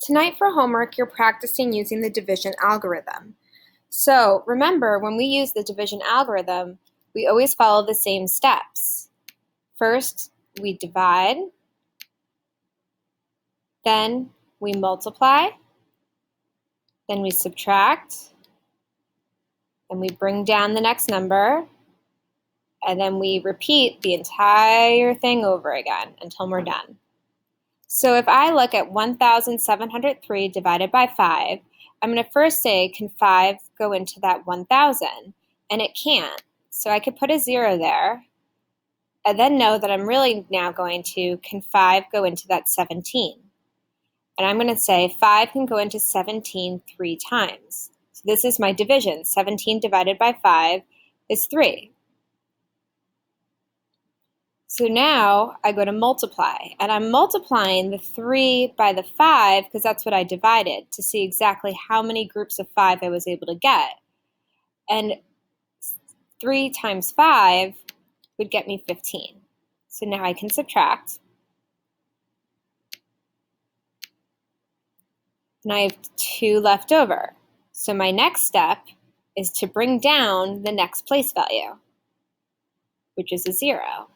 Tonight for homework, you're practicing using the division algorithm. So remember, when we use the division algorithm, we always follow the same steps. First, we divide, then we multiply, then we subtract, then we bring down the next number, and then we repeat the entire thing over again until we're done. So if I look at 1,703 divided by 5, I'm going to first say, can 5 go into that 1,000? And it can't. So I could put a 0 there, and then know that I'm really now going to, can 5 go into that 17? And I'm going to say 5 can go into 17 3 times. So this is my division. 17 divided by 5 is 3. So now I go to multiply, and I'm multiplying the 3 by the 5 because that's what I divided to see exactly how many groups of 5 I was able to get. And 3 times 5 would get me 15. So now I can subtract. And I have 2 left over. So my next step is to bring down the next place value, which is a 0.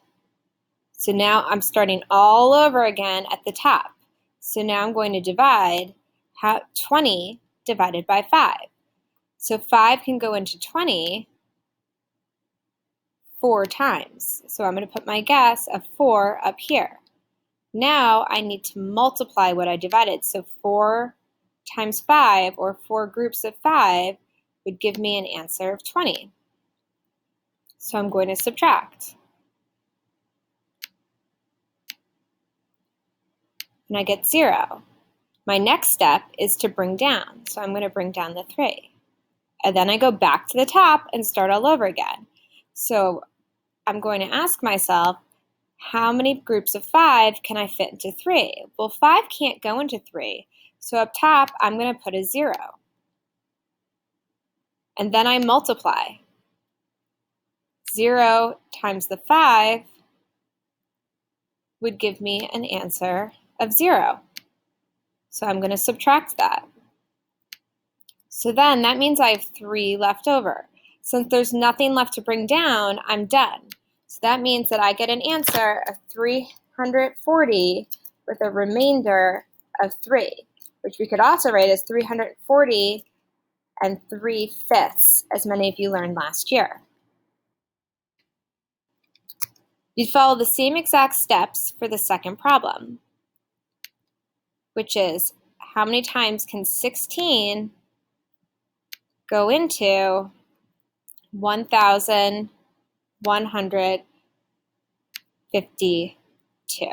So now I'm starting all over again at the top. So now I'm going to divide 20 divided by 5. So 5 can go into 20 4 times. So I'm going to put my guess of 4 up here. Now I need to multiply what I divided. So 4 times 5, or 4 groups of 5, would give me an answer of 20. So I'm going to subtract. And I get 0. My next step is to bring down. So I'm going to bring down the 3. And then I go back to the top and start all over again. So I'm going to ask myself, how many groups of 5 can I fit into 3? Well, 5 can't go into 3. So up top, I'm going to put a 0. And then I multiply. 0 times the 5 would give me an answer of 0. So I'm going to subtract that. So then that means I have 3 left over. Since there's nothing left to bring down, I'm done. So that means that I get an answer of 340 with a remainder of 3, which we could also write as 340 and 3/5, as many of you learned last year. You'd follow the same exact steps for the second problem, which is how many times can 16 go into 1,152.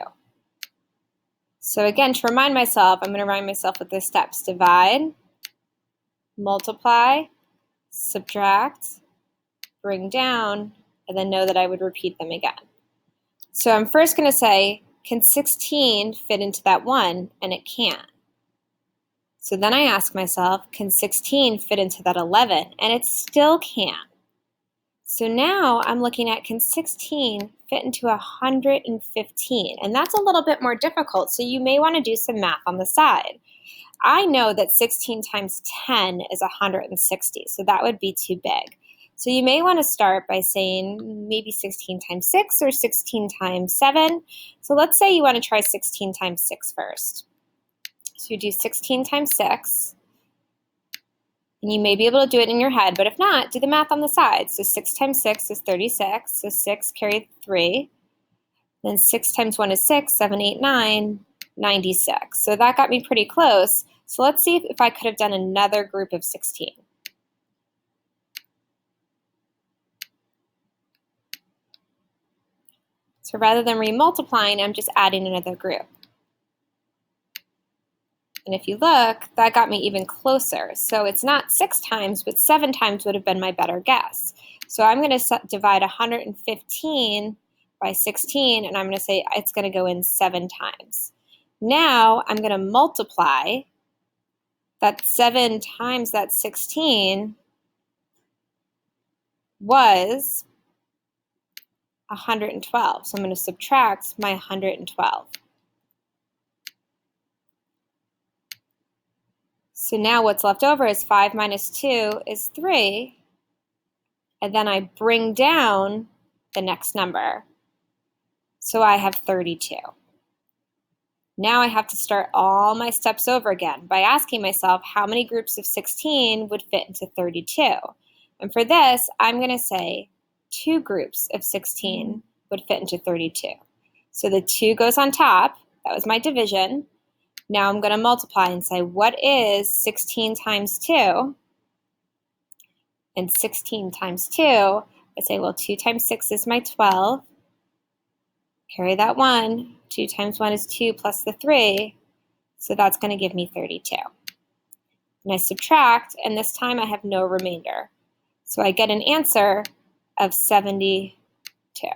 So again, to remind myself, I'm going to remind myself with the steps: divide, multiply, subtract, bring down, and then know that I would repeat them again. So I'm first going to say, can 16 fit into that 1? And it can't. So then I ask myself, can 16 fit into that 11? And it still can't. So now I'm looking at, can 16 fit into 115? And that's a little bit more difficult, so you may want to do some math on the side. I know that 16 times 10 is 160, so that would be too big. So you may want to start by saying maybe 16 times 6 or 16 times 7. So let's say you want to try 16 times 6 first. So you do 16 times 6. And you may be able to do it in your head, but if not, do the math on the side. So 6 times 6 is 36, so 6 carry 3. Then 6 times 1 is 6, 7, 8, 9, 96. So that got me pretty close. So let's see if I could have done another group of 16. So rather than remultiplying, I'm just adding another group. And if you look, that got me even closer. So it's not 6 times, but 7 times would have been my better guess. So I'm going to divide 115 by 16, and I'm going to say it's going to go in 7 times. Now I'm going to multiply that 7 times that 16 was 112. So I'm going to subtract my 112. So now what's left over is 5 minus 2 is 3. And then I bring down the next number. So I have 32. Now I have to start all my steps over again by asking myself how many groups of 16 would fit into 32. And for this, I'm going to say 2 groups of 16 would fit into 32. So the 2 goes on top. That was my division. Now I'm going to multiply and say, what is 16 times 2? And 16 times 2, I say, well, 2 times 6 is my 12. Carry that 1. 2 times 1 is 2 plus the 3. So that's going to give me 32. And I subtract, and this time I have no remainder. So I get an answer of 72.